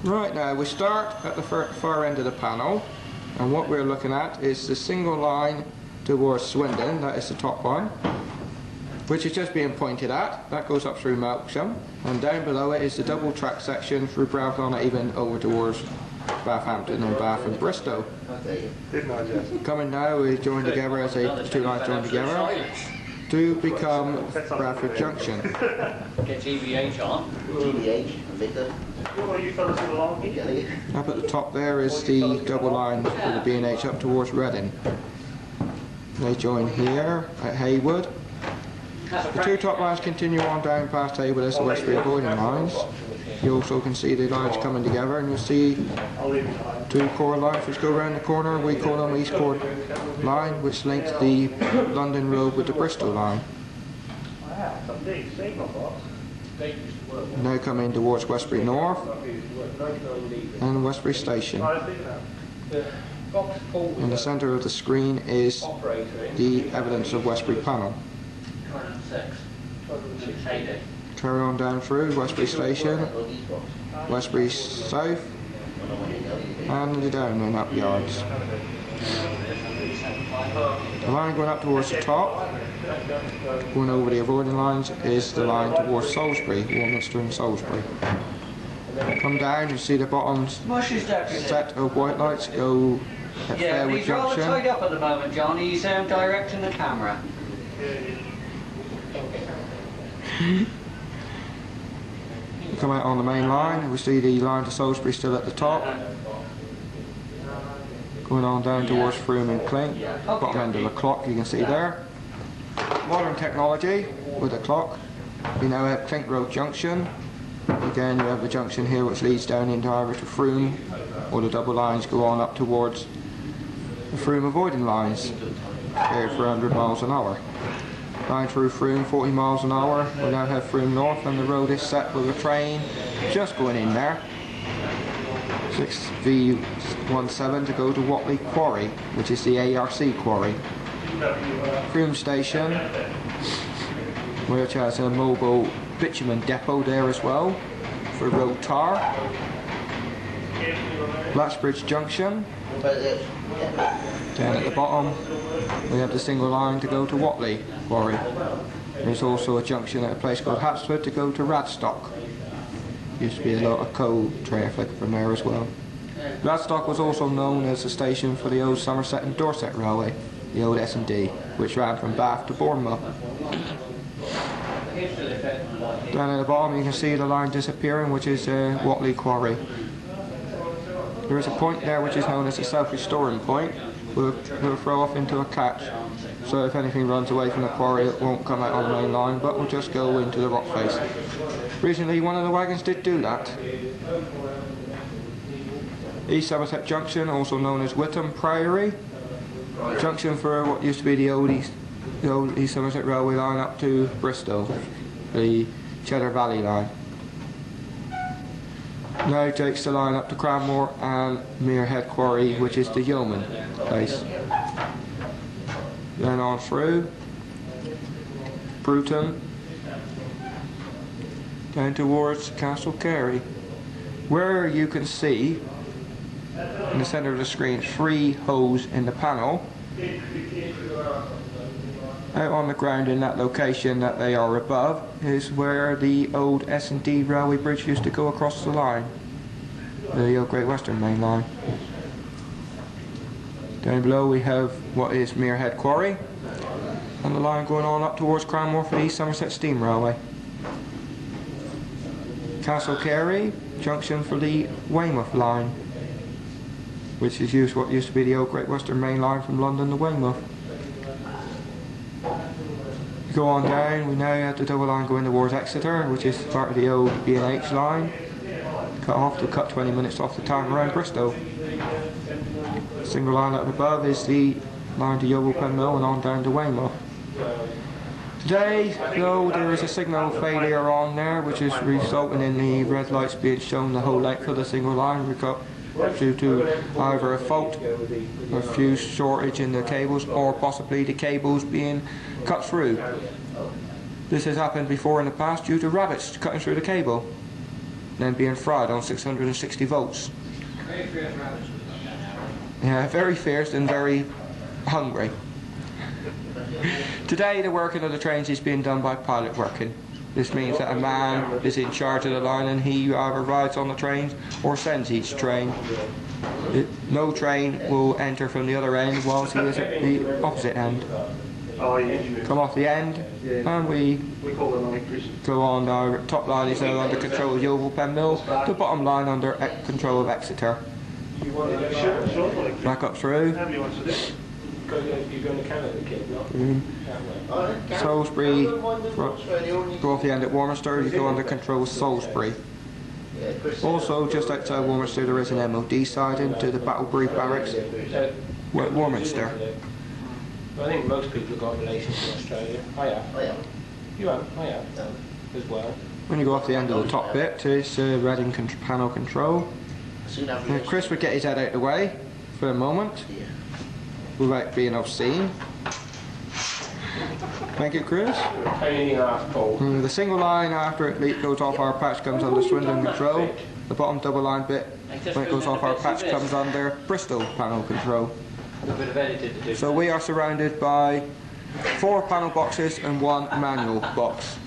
Right, now we start at the far end of the panel, and what we're looking at is the single line towards Swindon, that is the top one, which is just being pointed at. That goes up through Melksham, and down below it is the double track section through Broughton, even over towards Bathampton and Bath and Bristol. Coming now, we join together as the two lines join together to become Bradford Junction. Get GBH on. GBH, Victor. Up at the top there is the double line for the B&H up towards Reading. They join here at Haywood. The two top lines continue on down past Haywood as the Westbury avoiding lines. You also can see the lines coming together, and you'll see two core lines which go around the corner. We call them East Core line, which links the London Road with the Bristol line. Now coming towards Westbury North and Westbury Station. In the centre of the screen is the evidence of Westbury Panel. Carry on down through Westbury Station, Westbury South, and down and up yards. The line going up towards the top, going over the avoiding lines, is the line towards Salisbury, Warminster and Salisbury. Come down, you see the bottom set of white lights go at Fairwood he's rather Junction. tied up at the moment, John. He's directing the camera. Come out on the main line, we see the line to Salisbury still at the top. Going on down towards Frome and Clink, bottom end of the clock you can see there. Modern technology with the clock. We now have Clink Road Junction. Again, you have the junction here which leads down into either to Frome, or the double lines go on up towards the Frome avoiding lines, here for 100 miles an hour. Line through Frome, 40 miles an hour. We now have Frome North, and the road is set with a train just going in there. 6V17 to go to Watley Quarry, which is the ARC quarry. Frome Station, which has a mobile bitumen depot there as well for road tar. Blacksbridge Junction. Down at the bottom we have the single line to go to Watley Quarry. There's also a junction at a place called Hatsford to go to Radstock. Used to be a lot of coal traffic from there as well. Radstock was also known as a station for the old Somerset and Dorset Railway, the old S&D, which ran from Bath to Bournemouth. Down at the bottom you can see the line disappearing, which is Watley Quarry. There is a point there which is known as the self-restoring point. We'll throw off into a catch, so if anything runs away from the quarry it won't come out on the main line, but will just go into the rock face. Recently one of the wagons did do that. East Somerset Junction, also known as Witham Priory. Junction for what used to be the old East Somerset Railway line up to Bristol, the Cheddar Valley line. Now takes the line up to Cranmore and Muirhead Quarry, which is the Yeoman place. Then on through Bruton, down towards Castle Carey, where you can see in the centre of the screen 3 holes in the panel. Out on the ground in that location that they are above is where the old S&D railway bridge used to go across the line, the old Great Western main line. Down below we have what is Muirhead Quarry, and the line going on up towards Cranmore for the East Somerset Steam Railway. Castle Carey junction for the Weymouth line, which is what used to be the old Great Western main line from London to Weymouth. Go on down, we now have the double line going towards Exeter, which is part of the old B&H line. Cut off to cut 20 minutes off the time around Bristol. Single line up above is the line to Yeovil Penmill and on down to Weymouth. Today, though, there is a signal failure on there, which is resulting in the red lights being shown the whole length of the single line due to either a fault, a fuse shortage in the cables, or possibly the cables being cut through. This has happened before in the past due to rabbits cutting through the cable. then being fried on 660 volts. Yeah, very fierce and very hungry. Today the working of the trains is being done by pilot working. This means that a man is in charge of the line and he either rides on the trains or sends each train. No train will enter from the other end whilst he is at the opposite end. Come off the end and we go on. Our top line is now under control of Yeovil Pen Mill, the bottom line under control of Exeter. Back up through. Salisbury, go off the end at Warminster, you go under control of Salisbury. Also, just outside Warminster there is an MOD siding to the Westbury Barracks at Warminster. I think most people have got relations in Australia. I have. You have? I have. As well. When you go off the end of the top bit, it's Reading panel control. Chris would get his head out of the way for a moment, without being obscene. Thank you, Chris. The single line after it goes off our patch comes under Swindon control. The bottom double line bit, when it goes off our patch, comes under Bristol panel control. So we are surrounded by 4 panel boxes and 1 manual box.